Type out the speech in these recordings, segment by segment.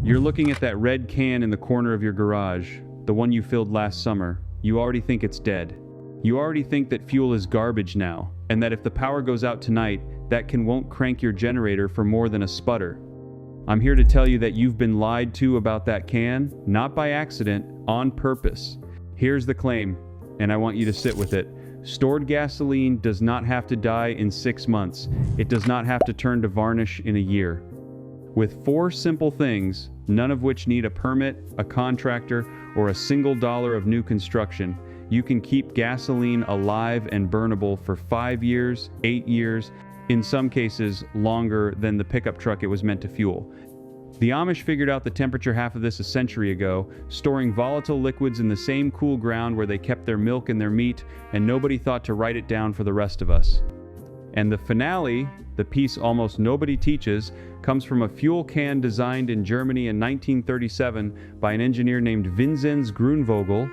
You're looking at that red can in the corner of your garage, the one you filled last summer. You already think it's dead. You already think that fuel is garbage now, and that if the power goes out tonight, that can won't crank your generator for more than a sputter. I'm here to tell you that you've been lied to about that can, not by accident, on purpose. Here's the claim, and I want you to sit with it. Stored gasoline does not have to die in 6 months. It does not have to turn to varnish in a year. With 4 simple things, none of which need a permit, a contractor, or a single dollar of new construction, you can keep gasoline alive and burnable for 5 years, 8 years, in some cases longer than the pickup truck it was meant to fuel. The Amish figured out the temperature half of this a century ago, storing volatile liquids in the same cool ground where they kept their milk and their meat, and nobody thought to write it down for the rest of us. And the finale, the piece almost nobody teaches, comes from a fuel can designed in Germany in 1937 by an engineer named Vinzenz Grunvogel,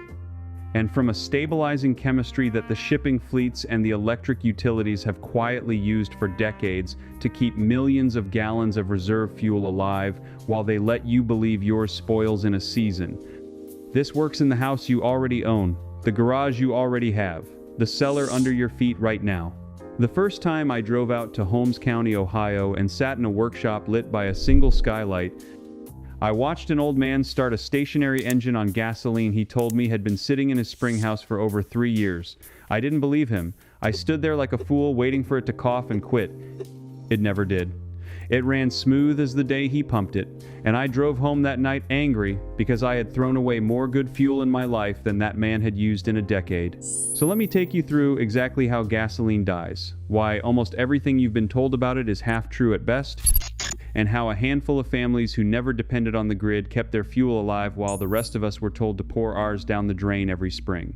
and from a stabilizing chemistry that the shipping fleets and the electric utilities have quietly used for decades to keep millions of gallons of reserve fuel alive while they let you believe yours spoils in a season. This works in the house you already own, the garage you already have, the cellar under your feet right now. The first time I drove out to Holmes County, Ohio, and sat in a workshop lit by a single skylight, I watched an old man start a stationary engine on gasoline he told me had been sitting in his spring house for over 3 years. I didn't believe him. I stood there like a fool waiting for it to cough and quit. It never did. It ran smooth as the day he pumped it, and I drove home that night angry because I had thrown away more good fuel in my life than that man had used in a decade. So let me take you through exactly how gasoline dies, why almost everything you've been told about it is half true at best, and how a handful of families who never depended on the grid kept their fuel alive while the rest of us were told to pour ours down the drain every spring.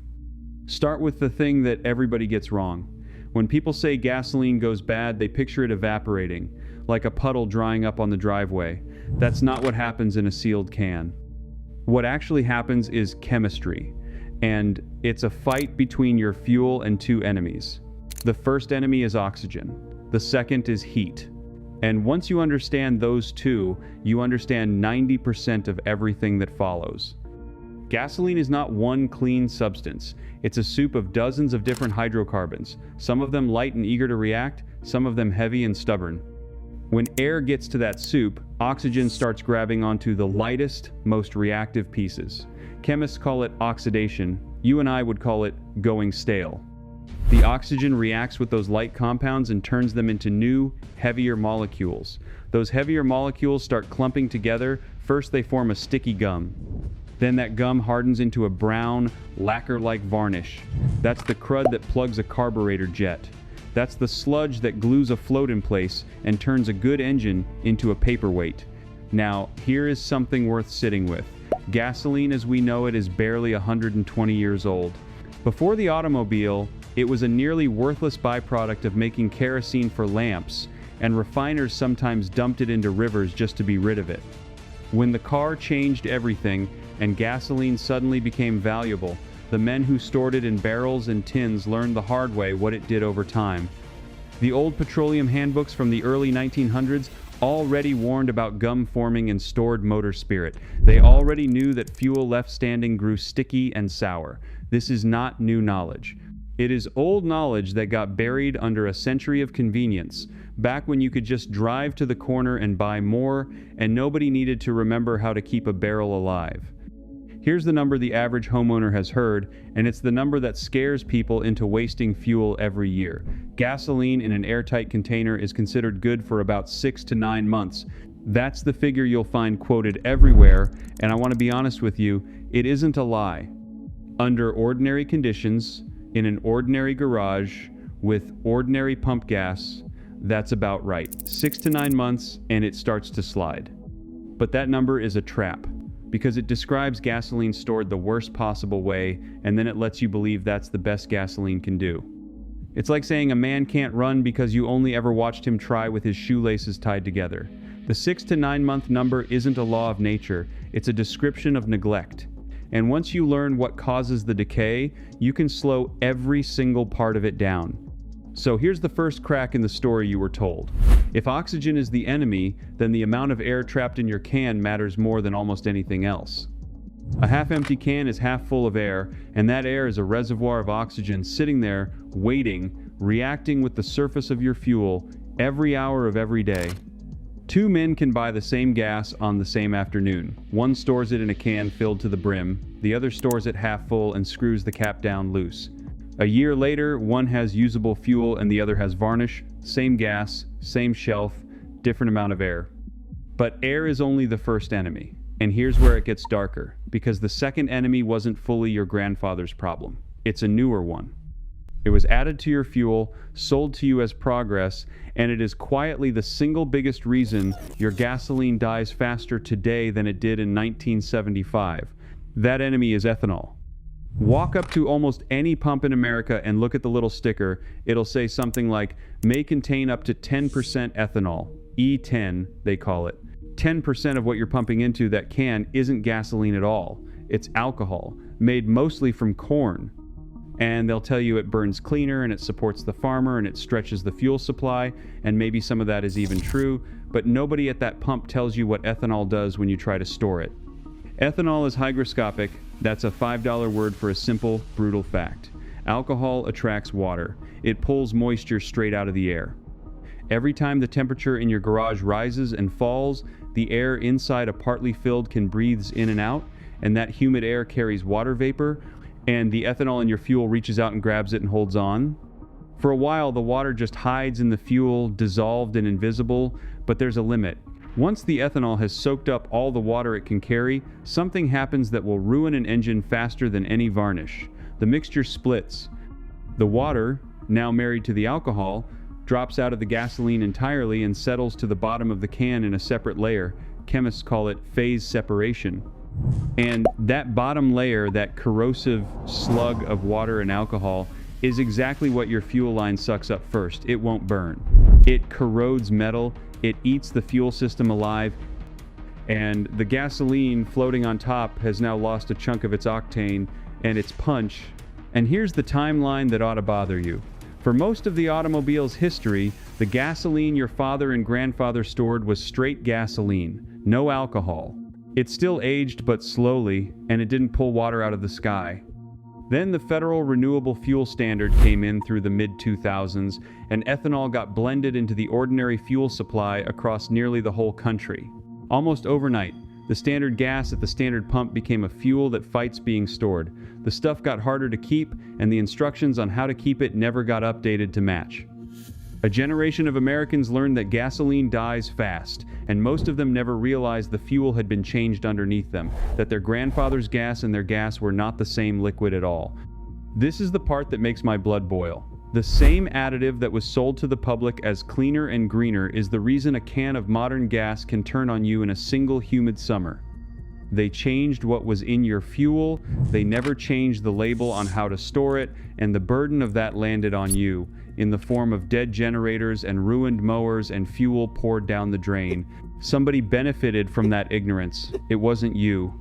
Start with the thing that everybody gets wrong. When people say gasoline goes bad, they picture it evaporating, like a puddle drying up on the driveway. That's not what happens in a sealed can. What actually happens is chemistry, and it's a fight between your fuel and 2 enemies. The first enemy is oxygen. The second is heat. And once you understand those 2, you understand 90% of everything that follows. Gasoline is not one clean substance. It's a soup of dozens of different hydrocarbons, some of them light and eager to react, some of them heavy and stubborn. When air gets to that soup, oxygen starts grabbing onto the lightest, most reactive pieces. Chemists call it oxidation. You and I would call it going stale. The oxygen reacts with those light compounds and turns them into new, heavier molecules. Those heavier molecules start clumping together. First they form a sticky gum. Then that gum hardens into a brown, lacquer-like varnish. That's the crud that plugs a carburetor jet. That's the sludge that glues a float in place and turns a good engine into a paperweight. Now, here is something worth sitting with. Gasoline as we know it is barely 120 years old. Before the automobile, it was a nearly worthless byproduct of making kerosene for lamps, and refiners sometimes dumped it into rivers just to be rid of it. When the car changed everything and gasoline suddenly became valuable, the men who stored it in barrels and tins learned the hard way what it did over time. The old petroleum handbooks from the early 1900s already warned about gum forming in stored motor spirit. They already knew that fuel left standing grew sticky and sour. This is not new knowledge. It is old knowledge that got buried under a century of convenience, back when you could just drive to the corner and buy more, and nobody needed to remember how to keep a barrel alive. Here's the number the average homeowner has heard, and it's the number that scares people into wasting fuel every year. Gasoline in an airtight container is considered good for about 6 to 9 months. That's the figure you'll find quoted everywhere, and I want to be honest with you, it isn't a lie. Under ordinary conditions, in an ordinary garage, with ordinary pump gas, that's about right. 6 to 9 months, and it starts to slide. But that number is a trap, because it describes gasoline stored the worst possible way, and then it lets you believe that's the best gasoline can do. It's like saying a man can't run because you only ever watched him try with his shoelaces tied together. The 6 to 9 month number isn't a law of nature, it's a description of neglect. And once you learn what causes the decay, you can slow every single part of it down. So here's the first crack in the story you were told. If oxygen is the enemy, then the amount of air trapped in your can matters more than almost anything else. A half-empty can is half full of air, and that air is a reservoir of oxygen sitting there, waiting, reacting with the surface of your fuel every hour of every day. Two men can buy the same gas on the same afternoon. One stores it in a can filled to the brim, the other stores it half full and screws the cap down loose. A year later, one has usable fuel and the other has varnish, same gas, same shelf, different amount of air. But air is only the first enemy. And here's where it gets darker, because the second enemy wasn't fully your grandfather's problem. It's a newer one. It was added to your fuel, sold to you as progress, and it is quietly the single biggest reason your gasoline dies faster today than it did in 1975. That enemy is ethanol. Walk up to almost any pump in America and look at the little sticker. It'll say something like, may contain up to 10% ethanol. E10, they call it. 10% of what you're pumping into that can isn't gasoline at all. It's alcohol, made mostly from corn. And they'll tell you it burns cleaner and it supports the farmer and it stretches the fuel supply, and maybe some of that is even true, but nobody at that pump tells you what ethanol does when you try to store it. Ethanol is hygroscopic. That's a $5 word for a simple, brutal fact. Alcohol attracts water. It pulls moisture straight out of the air. Every time the temperature in your garage rises and falls, the air inside a partly filled can breathes in and out, and that humid air carries water vapor, and the ethanol in your fuel reaches out and grabs it and holds on. For a while, the water just hides in the fuel, dissolved and invisible, but there's a limit. Once the ethanol has soaked up all the water it can carry, something happens that will ruin an engine faster than any varnish. The mixture splits. The water, now married to the alcohol, drops out of the gasoline entirely and settles to the bottom of the can in a separate layer. Chemists call it phase separation. And that bottom layer, that corrosive slug of water and alcohol, is exactly what your fuel line sucks up first. It won't burn. It corrodes metal, it eats the fuel system alive, and the gasoline floating on top has now lost a chunk of its octane and its punch. And here's the timeline that ought to bother you. For most of the automobile's history, the gasoline your father and grandfather stored was straight gasoline, no alcohol. It still aged but slowly, and it didn't pull water out of the sky. Then the Federal Renewable Fuel Standard came in through the mid-2000s, and ethanol got blended into the ordinary fuel supply across nearly the whole country. Almost overnight, the standard gas at the standard pump became a fuel that fights being stored. The stuff got harder to keep, and the instructions on how to keep it never got updated to match. A generation of Americans learned that gasoline dies fast, and most of them never realized the fuel had been changed underneath them, that their grandfather's gas and their gas were not the same liquid at all. This is the part that makes my blood boil. The same additive that was sold to the public as cleaner and greener is the reason a can of modern gas can turn on you in a single humid summer. They changed what was in your fuel, they never changed the label on how to store it, and the burden of that landed on you, in the form of dead generators and ruined mowers and fuel poured down the drain. Somebody benefited from that ignorance. It wasn't you.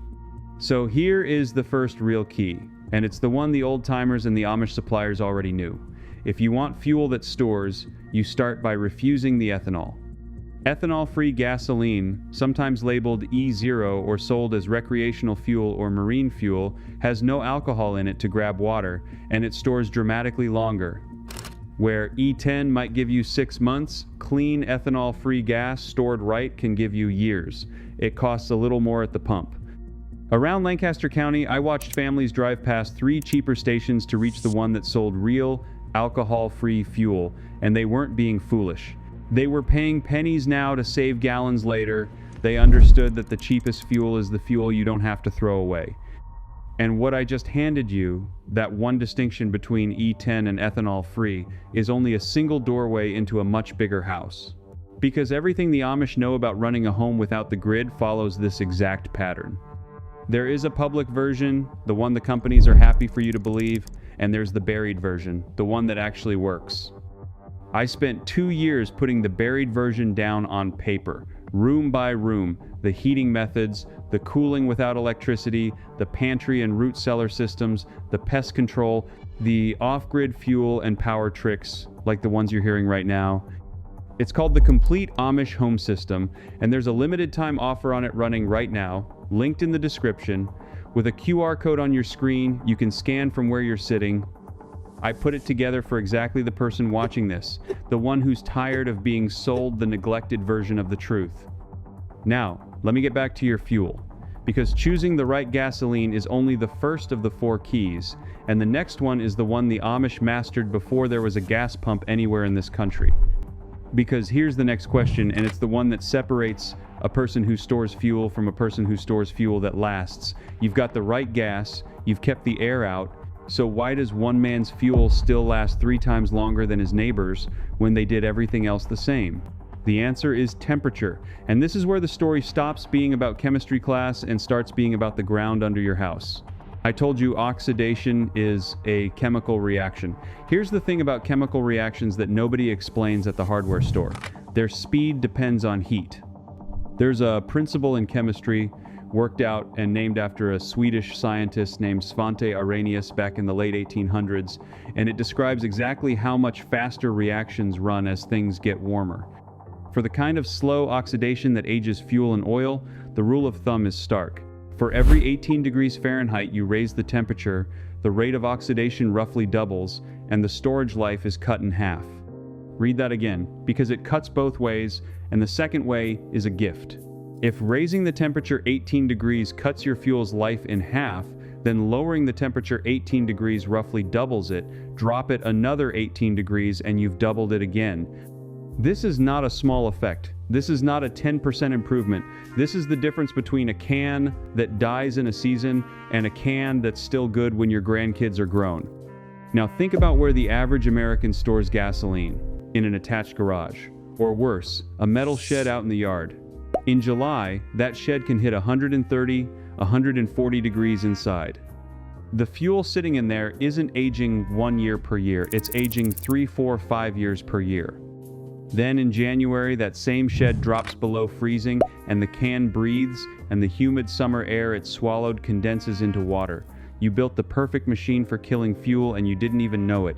So here is the first real key, and it's the one the old-timers and the Amish suppliers already knew. If you want fuel that stores, you start by refusing the ethanol. Ethanol-free gasoline, sometimes labeled E0 or sold as recreational fuel or marine fuel, has no alcohol in it to grab water, and it stores dramatically longer. Where E10 might give you 6 months, clean ethanol-free gas stored right can give you years. It costs a little more at the pump. Around Lancaster County, I watched families drive past 3 cheaper stations to reach the one that sold real, alcohol-free fuel, and they weren't being foolish. They were paying pennies now to save gallons later. They understood that the cheapest fuel is the fuel you don't have to throw away. And what I just handed you, that one distinction between E10 and ethanol-free, is only a single doorway into a much bigger house. Because everything the Amish know about running a home without the grid follows this exact pattern. There is a public version, the one the companies are happy for you to believe, and there's the buried version, the one that actually works. I spent 2 years putting the buried version down on paper, room by room, the heating methods, the cooling without electricity, the pantry and root cellar systems, the pest control, the off-grid fuel and power tricks like the ones you're hearing right now. It's called the Complete Amish Home System, and there's a limited time offer on it running right now, linked in the description. With a QR code on your screen, you can scan from where you're sitting. I put it together for exactly the person watching this, the one who's tired of being sold the neglected version of the truth. Now, let me get back to your fuel, because choosing the right gasoline is only the first of the 4 keys, and the next one is the one the Amish mastered before there was a gas pump anywhere in this country. Because here's the next question, and it's the one that separates a person who stores fuel from a person who stores fuel that lasts. You've got the right gas, you've kept the air out, so why does one man's fuel still last 3 times longer than his neighbor's when they did everything else the same? The answer is temperature, and this is where the story stops being about chemistry class and starts being about the ground under your house. I told you oxidation is a chemical reaction. Here's the thing about chemical reactions that nobody explains at the hardware store. Their speed depends on heat. There's a principle in chemistry worked out and named after a Swedish scientist named Svante Arrhenius back in the late 1800s, and it describes exactly how much faster reactions run as things get warmer. For the kind of slow oxidation that ages fuel and oil, the rule of thumb is stark. For every 18 degrees Fahrenheit you raise the temperature, the rate of oxidation roughly doubles, and the storage life is cut in half. Read that again, because it cuts both ways, and the second way is a gift. If raising the temperature 18 degrees cuts your fuel's life in half, then lowering the temperature 18 degrees roughly doubles it. Drop it another 18 degrees and you've doubled it again. This is not a small effect. This is not a 10% improvement. This is the difference between a can that dies in a season and a can that's still good when your grandkids are grown. Now think about where the average American stores gasoline: in an attached garage, or worse, a metal shed out in the yard. In July, that shed can hit 130, 140 degrees inside. The fuel sitting in there isn't aging 1 year per year, it's aging 3, 4, 5 years per year. Then in January, that same shed drops below freezing, and the can breathes, and the humid summer air it swallowed condenses into water. You built the perfect machine for killing fuel, and you didn't even know it.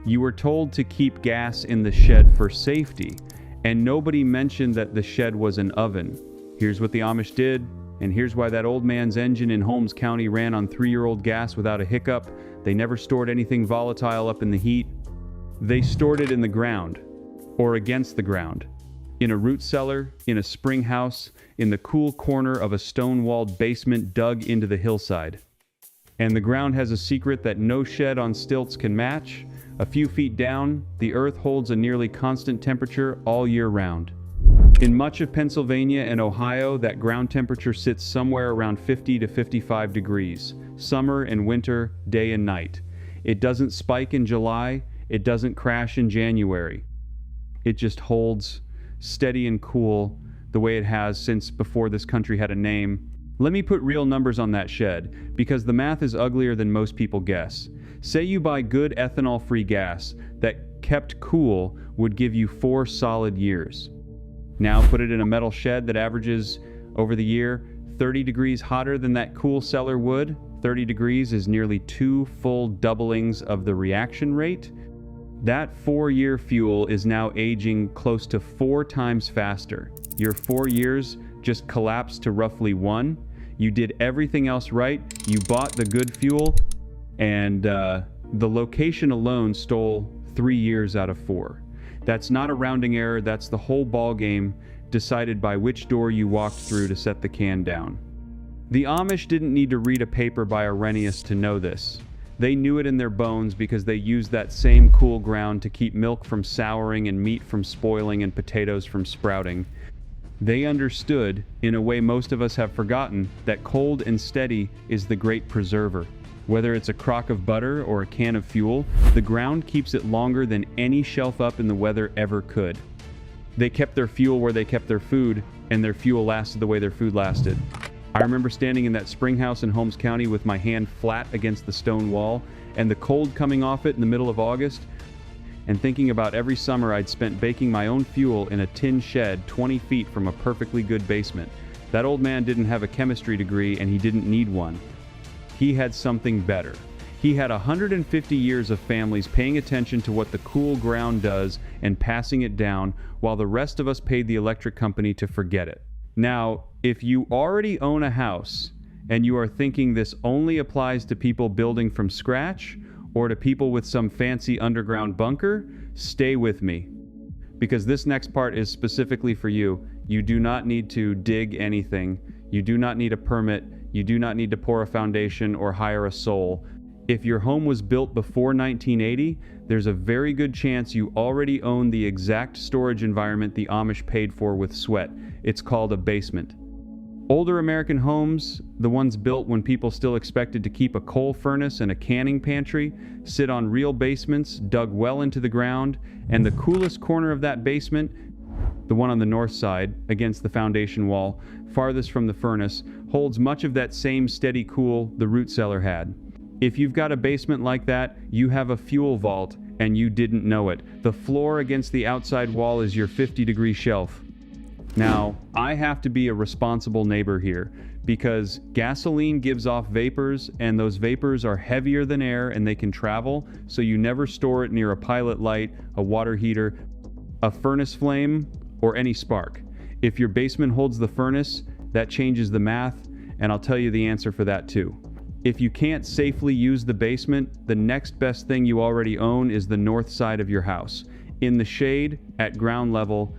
You were told to keep gas in the shed for safety, and nobody mentioned that the shed was an oven. Here's what the Amish did, and here's why that old man's engine in Holmes County ran on 3-year-old gas without a hiccup. They never stored anything volatile up in the heat. They stored it in the ground, or against the ground, in a root cellar, in a spring house, in the cool corner of a stone-walled basement dug into the hillside. And the ground has a secret that no shed on stilts can match. A few feet down, the earth holds a nearly constant temperature all year round. In much of Pennsylvania and Ohio, that ground temperature sits somewhere around 50 to 55 degrees, summer and winter, day and night. It doesn't spike in July, it doesn't crash in January. It just holds steady and cool the way it has since before this country had a name. Let me put real numbers on that shed, because the math is uglier than most people guess. Say you buy good ethanol-free gas that kept cool would give you 4 solid years. Now put it in a metal shed that averages over the year 30 degrees hotter than that cool cellar would. 30 degrees is nearly 2 full doublings of the reaction rate. That 4-year fuel is now aging close to 4 times faster. Your 4 years just collapsed to roughly 1. You did everything else right. You bought the good fuel, and the location alone stole 3 years out of 4. That's not a rounding error, that's the whole ball game, decided by which door you walked through to set the can down. The Amish didn't need to read a paper by Arrhenius to know this. They knew it in their bones because they used that same cool ground to keep milk from souring and meat from spoiling and potatoes from sprouting. They understood, in a way most of us have forgotten, that cold and steady is the great preserver. Whether it's a crock of butter or a can of fuel, the ground keeps it longer than any shelf up in the weather ever could. They kept their fuel where they kept their food, and their fuel lasted the way their food lasted. I remember standing in that spring house in Holmes County with my hand flat against the stone wall, and the cold coming off it in the middle of August, and thinking about every summer I'd spent baking my own fuel in a tin shed 20 feet from a perfectly good basement. That old man didn't have a chemistry degree, and he didn't need one. He had something better. He had 150 years of families paying attention to what the cool ground does and passing it down, while the rest of us paid the electric company to forget it. Now, if you already own a house and you are thinking this only applies to people building from scratch or to people with some fancy underground bunker, stay with me, because this next part is specifically for you. You do not need to dig anything. You do not need a permit. You do not need to pour a foundation or hire a soul. If your home was built before 1980, there's a very good chance you already own the exact storage environment the Amish paid for with sweat. It's called a basement. Older American homes, the ones built when people still expected to keep a coal furnace and a canning pantry, sit on real basements dug well into the ground, and the coolest corner of that basement, the one on the north side, against the foundation wall, farthest from the furnace, holds much of that same steady cool the root cellar had. If you've got a basement like that, you have a fuel vault, and you didn't know it. The floor against the outside wall is your 50-degree shelf. Now, I have to be a responsible neighbor here, because gasoline gives off vapors, and those vapors are heavier than air and they can travel, so you never store it near a pilot light, a water heater, a furnace flame, or any spark. If your basement holds the furnace, that changes the math, and I'll tell you the answer for that too. If you can't safely use the basement, the next best thing you already own is the north side of your house. In the shade, at ground level,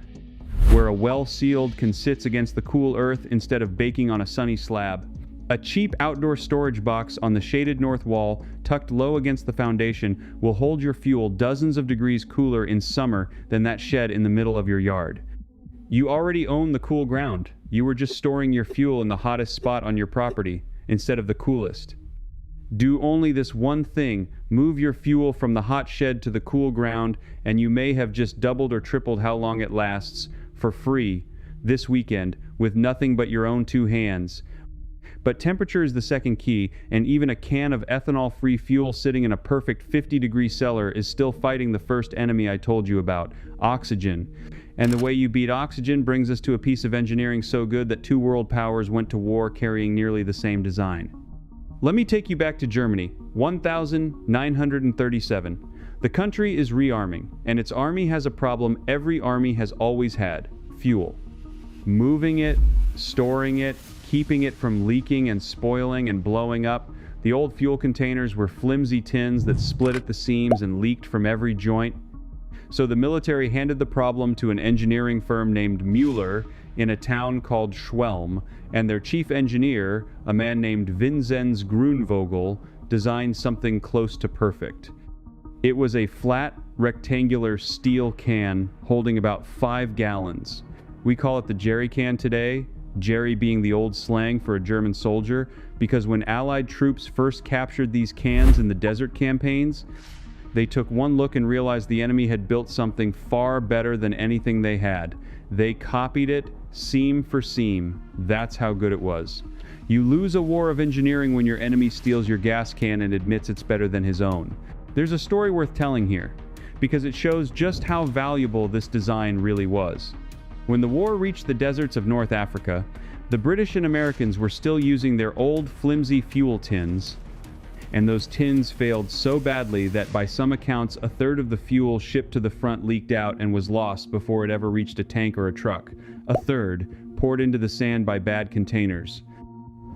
where a well-sealed can sit against the cool earth instead of baking on a sunny slab. A cheap outdoor storage box on the shaded north wall, tucked low against the foundation, will hold your fuel dozens of degrees cooler in summer than that shed in the middle of your yard. You already own the cool ground. You were just storing your fuel in the hottest spot on your property, instead of the coolest. Do only this one thing: move your fuel from the hot shed to the cool ground, and you may have just doubled or tripled how long it lasts, for free, this weekend, with nothing but your own two hands. But temperature is the second key, and even a can of ethanol-free fuel sitting in a perfect 50-degree cellar is still fighting the first enemy I told you about, oxygen. And the way you beat oxygen brings us to a piece of engineering so good that two world powers went to war carrying nearly the same design. Let me take you back to Germany, 1937. The country is rearming, and its army has a problem every army has always had: fuel. Moving it, storing it, keeping it from leaking and spoiling and blowing up. The old fuel containers were flimsy tins that split at the seams and leaked from every joint. So the military handed the problem to an engineering firm named Mueller in a town called Schwelm, and their chief engineer, a man named Vinzenz Grunvogel, designed something close to perfect. It was a flat, rectangular steel can holding about 5 gallons. We call it the jerry can today, jerry being the old slang for a German soldier, because when Allied troops first captured these cans in the desert campaigns, they took one look and realized the enemy had built something far better than anything they had. They copied it, seam for seam. That's how good it was. You lose a war of engineering when your enemy steals your gas can and admits it's better than his own. There's a story worth telling here, because it shows just how valuable this design really was. When the war reached the deserts of North Africa, the British and Americans were still using their old flimsy fuel tins, and those tins failed so badly that by some accounts a third of the fuel shipped to the front leaked out and was lost before it ever reached a tank or a truck. A third poured into the sand by bad containers.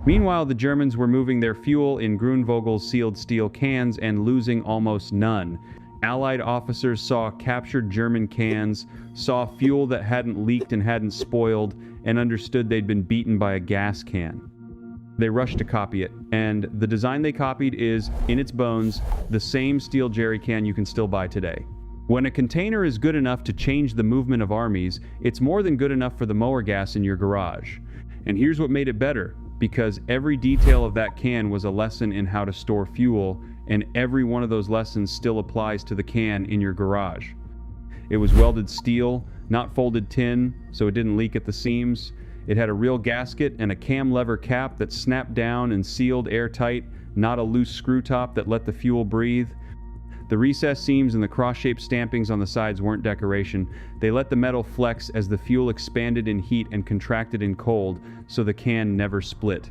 Meanwhile, the Germans were moving their fuel in Grunvogel's sealed steel cans and losing almost none. Allied officers saw captured German cans, saw fuel that hadn't leaked and hadn't spoiled, and understood they'd been beaten by a gas can. They rushed to copy it, and the design they copied is, in its bones, the same steel jerry can you can still buy today. When a container is good enough to change the movement of armies, it's more than good enough for the mower gas in your garage. And here's what made it better: because every detail of that can was a lesson in how to store fuel, and every one of those lessons still applies to the can in your garage. It was welded steel, not folded tin, so it didn't leak at the seams. It had a real gasket and a cam lever cap that snapped down and sealed airtight, not a loose screw top that let the fuel breathe. The recessed seams and the cross-shaped stampings on the sides weren't decoration. They let the metal flex as the fuel expanded in heat and contracted in cold, so the can never split.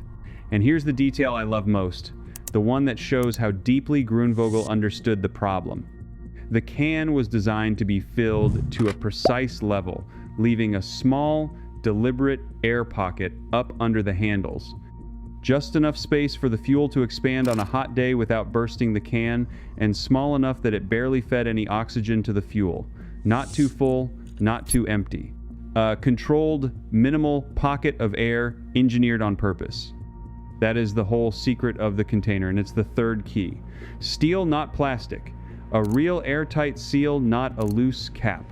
And here's the detail I love most. the one that shows how deeply Grunvogel understood the problem. The can was designed to be filled to a precise level, leaving a small, deliberate air pocket up under the handles. Just enough space for the fuel to expand on a hot day without bursting the can, and small enough that it barely fed any oxygen to the fuel. Not too full, not too empty. A controlled, minimal pocket of air engineered on purpose. That is the whole secret of the container, and it's the third key. Steel, not plastic. A real airtight seal, not a loose cap.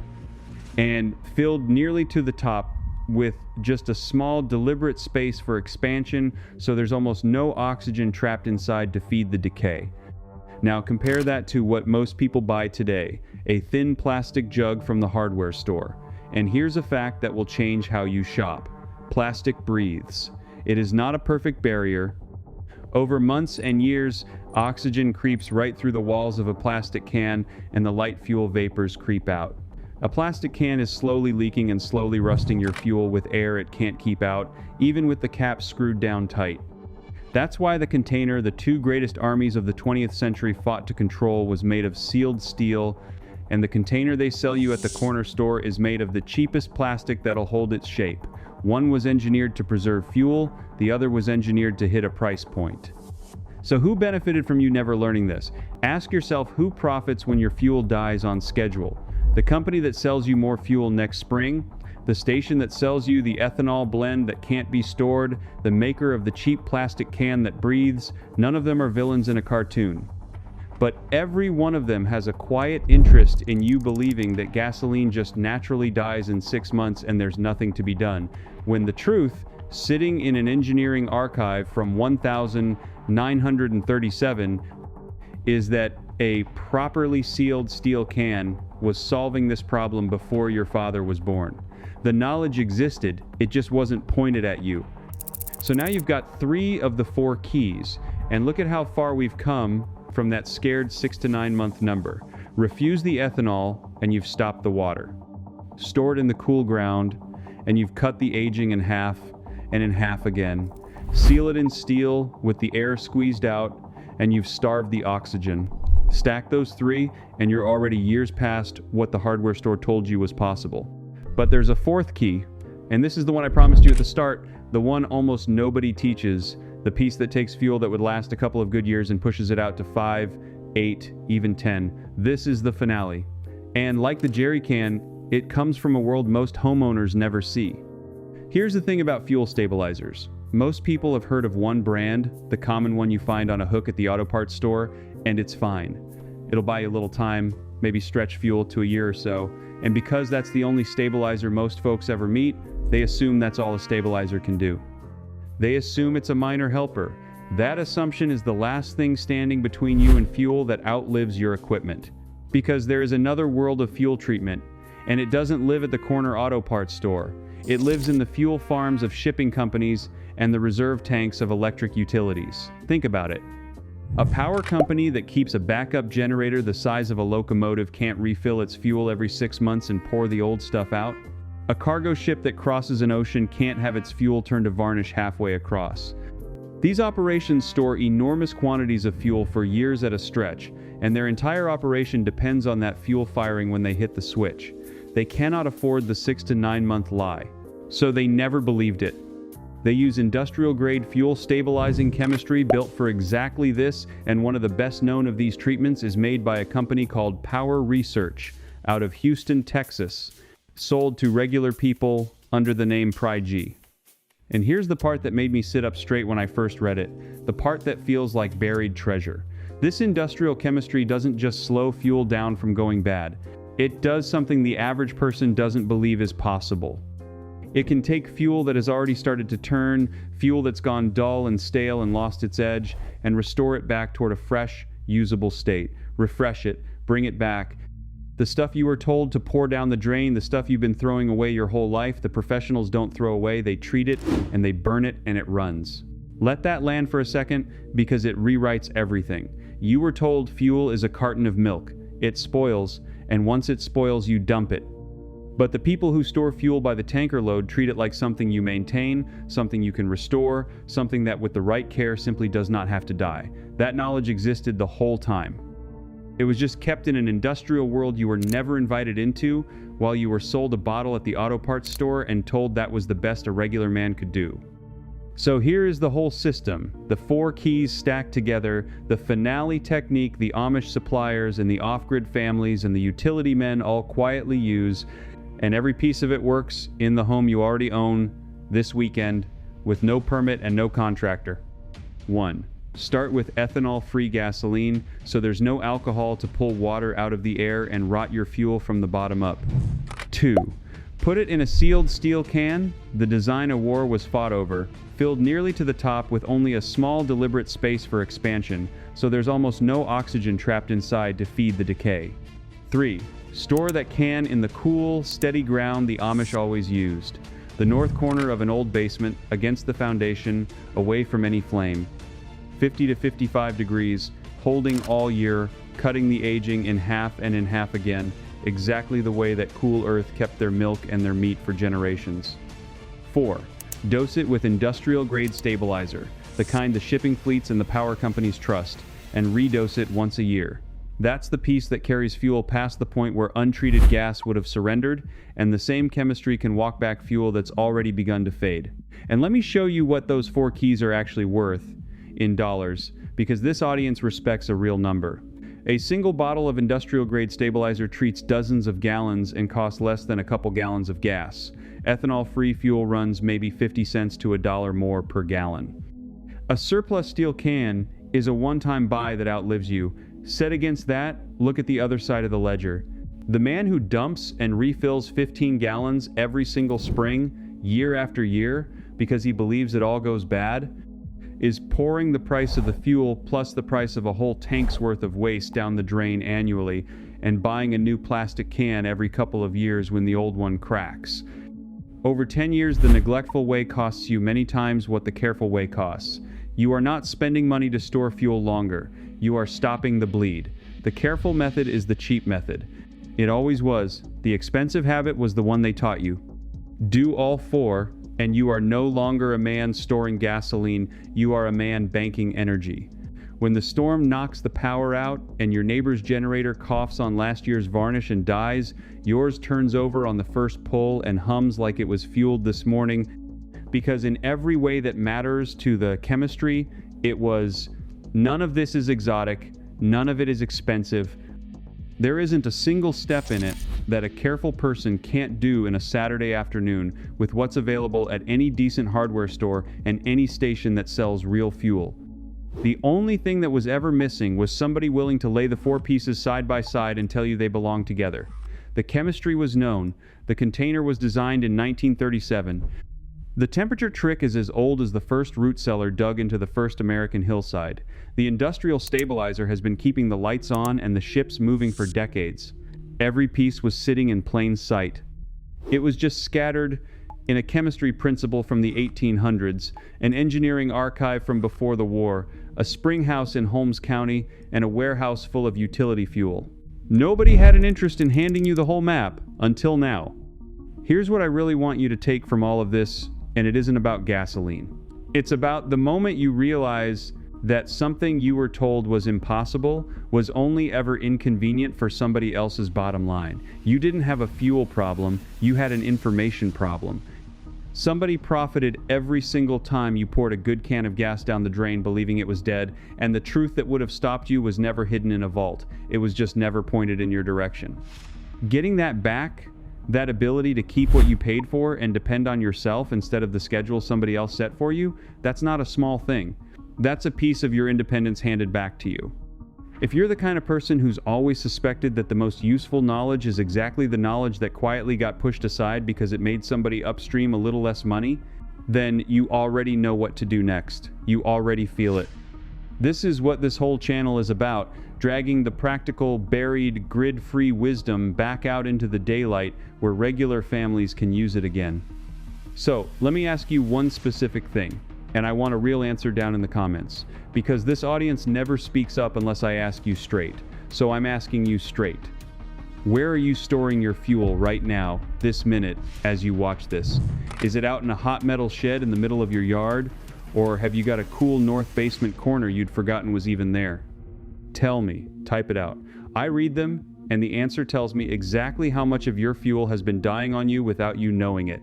And filled nearly to the top with just a small, deliberate space for expansion, so there's almost no oxygen trapped inside to feed the decay. Now compare that to what most people buy today, a thin plastic jug from the hardware store. And here's a fact that will change how you shop. Plastic breathes. It is not a perfect barrier. Over months and years, oxygen creeps right through the walls of a plastic can, and the light fuel vapors creep out. A plastic can is slowly leaking and slowly rusting your fuel with air it can't keep out, even with the cap screwed down tight. That's why the container the two greatest armies of the 20th century fought to control was made of sealed steel, and the container they sell you at the corner store is made of the cheapest plastic that'll hold its shape. One was engineered to preserve fuel, the other was engineered to hit a price point. So who benefited from you never learning this? Ask yourself who profits when your fuel dies on schedule. The company that sells you more fuel next spring, the station that sells you the ethanol blend that can't be stored, the maker of the cheap plastic can that breathes. None of them are villains in a cartoon. But every one of them has a quiet interest in you believing that gasoline just naturally dies in 6 months and there's nothing to be done, when the truth, sitting in an engineering archive from 1937, is that a properly sealed steel can was solving this problem before your father was born. The knowledge existed, it just wasn't pointed at you. So now you've got 3 of the 4 keys, and look at how far we've come from that scared 6 to 9 month number. Refuse the ethanol, and you've stopped the water. Store it in the cool ground, and you've cut the aging in half, and in half again. Seal it in steel with the air squeezed out, and you've starved the oxygen. Stack those 3, and you're already years past what the hardware store told you was possible. But there's a 4th key, and this is the one I promised you at the start, the one almost nobody teaches, the piece that takes fuel that would last a couple of good years and pushes it out to 5, 8, even 10. This is the finale. And like the jerry can, it comes from a world most homeowners never see. Here's the thing about fuel stabilizers. Most people have heard of one brand, the common one you find on a hook at the auto parts store, and it's fine. It'll buy you a little time, maybe stretch fuel to a year or so, and because that's the only stabilizer most folks ever meet, they assume that's all a stabilizer can do. They assume it's a minor helper. That assumption is the last thing standing between you and fuel that outlives your equipment. Because there is another world of fuel treatment, and it doesn't live at the corner auto parts store. It lives in the fuel farms of shipping companies and the reserve tanks of electric utilities. Think about it. A power company that keeps a backup generator the size of a locomotive can't refill its fuel every 6 months and pour the old stuff out. A cargo ship that crosses an ocean can't have its fuel turn to varnish halfway across. These operations store enormous quantities of fuel for years at a stretch, and their entire operation depends on that fuel firing when they hit the switch. They cannot afford the 6 to 9 month lie, so they never believed it. They use industrial-grade fuel stabilizing chemistry built for exactly this, and one of the best known of these treatments is made by a company called Power Research out of Houston, Texas, sold to regular people under the name Pri-G. And here's the part that made me sit up straight when I first read it, the part that feels like buried treasure. This industrial chemistry doesn't just slow fuel down from going bad. It does something the average person doesn't believe is possible. It can take fuel that has already started to turn, fuel that's gone dull and stale and lost its edge, and restore it back toward a fresh, usable state. Refresh it, bring it back. The stuff you were told to pour down the drain, the stuff you've been throwing away your whole life, the professionals don't throw away, they treat it, and they burn it, and it runs. Let that land for a second, because it rewrites everything. You were told fuel is a carton of milk. It spoils, and once it spoils, you dump it. But the people who store fuel by the tanker load treat it like something you maintain, something you can restore, something that with the right care simply does not have to die. That knowledge existed the whole time. It was just kept in an industrial world you were never invited into, while you were sold a bottle at the auto parts store and told that was the best a regular man could do. So here is the whole system, the 4 keys stacked together, the finale technique the Amish suppliers and the off-grid families and the utility men all quietly use, and every piece of it works in the home you already own this weekend with no permit and no contractor. 1. Start with ethanol-free gasoline, so there's no alcohol to pull water out of the air and rot your fuel from the bottom up. 2. Put it in a sealed steel can, the design a war was fought over, filled nearly to the top with only a small deliberate space for expansion, so there's almost no oxygen trapped inside to feed the decay. 3. Store that can in the cool, steady ground the Amish always used. The north corner of an old basement, against the foundation, away from any flame. 50 to 55 degrees, holding all year, cutting the aging in half and in half again, exactly the way that cool earth kept their milk and their meat for generations. 4. Dose it with industrial-grade stabilizer, the kind the shipping fleets and the power companies trust, and redose it once a year. That's the piece that carries fuel past the point where untreated gas would have surrendered, and the same chemistry can walk back fuel that's already begun to fade. And let me show you what those 4 keys are actually worth in dollars, because this audience respects a real number. A single bottle of industrial-grade stabilizer treats dozens of gallons and costs less than a couple gallons of gas. Ethanol-free fuel runs maybe 50 cents to $1 more per gallon. A surplus steel can is a one-time buy that outlives you. Set against that, look at the other side of the ledger. The man who dumps and refills 15 gallons every single spring, year after year, because he believes it all goes bad, is pouring the price of the fuel plus the price of a whole tank's worth of waste down the drain annually and buying a new plastic can every couple of years when the old one cracks. Over 10 years, the neglectful way costs you many times what the careful way costs. You are not spending money to store fuel longer. You are stopping the bleed. The careful method is the cheap method. It always was. The expensive habit was the one they taught you. Do all 4, and you are no longer a man storing gasoline, you are a man banking energy. When the storm knocks the power out and your neighbor's generator coughs on last year's varnish and dies, yours turns over on the first pull and hums like it was fueled this morning, because in every way that matters to the chemistry, it was, none of this is exotic, none of it is expensive. There isn't a single step in it that a careful person can't do in a Saturday afternoon with what's available at any decent hardware store and any station that sells real fuel. The only thing that was ever missing was somebody willing to lay the 4 pieces side by side and tell you they belong together. The chemistry was known. The container was designed in 1937. The temperature trick is as old as the first root cellar dug into the first American hillside. The industrial stabilizer has been keeping the lights on and the ships moving for decades. Every piece was sitting in plain sight. It was just scattered in a chemistry principle from the 1800s, an engineering archive from before the war, a spring house in Holmes County, and a warehouse full of utility fuel. Nobody had an interest in handing you the whole map, until now. Here's what I really want you to take from all of this, and it isn't about gasoline. It's about the moment you realize that something you were told was impossible was only ever inconvenient for somebody else's bottom line. You didn't have a fuel problem, you had an information problem. Somebody profited every single time you poured a good can of gas down the drain believing it was dead, and the truth that would have stopped you was never hidden in a vault. It was just never pointed in your direction. Getting that back, that ability to keep what you paid for and depend on yourself instead of the schedule somebody else set for you, that's not a small thing. That's a piece of your independence handed back to you. If you're the kind of person who's always suspected that the most useful knowledge is exactly the knowledge that quietly got pushed aside because it made somebody upstream a little less money, then you already know what to do next. You already feel it. This is what this whole channel is about, dragging the practical, buried, grid-free wisdom back out into the daylight where regular families can use it again. So, let me ask you one specific thing, and I want a real answer down in the comments, because this audience never speaks up unless I ask you straight. So I'm asking you straight. Where are you storing your fuel right now, this minute, as you watch this? Is it out in a hot metal shed in the middle of your yard? Or have you got a cool north basement corner you'd forgotten was even there? Tell me, type it out. I read them, and the answer tells me exactly how much of your fuel has been dying on you without you knowing it.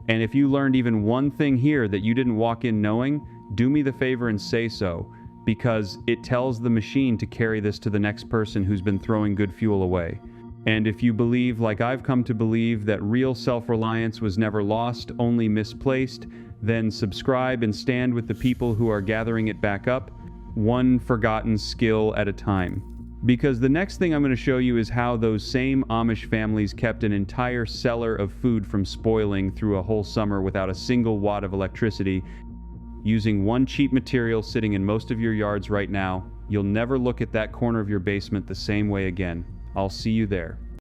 And if you learned even one thing here that you didn't walk in knowing, do me the favor and say so, because it tells the machine to carry this to the next person who's been throwing good fuel away. And if you believe, like I've come to believe, that real self-reliance was never lost, only misplaced, then subscribe and stand with the people who are gathering it back up, one forgotten skill at a time. Because the next thing I'm going to show you is how those same Amish families kept an entire cellar of food from spoiling through a whole summer without a single watt of electricity, using one cheap material sitting in most of your yards right now. You'll never look at that corner of your basement the same way again. I'll see you there.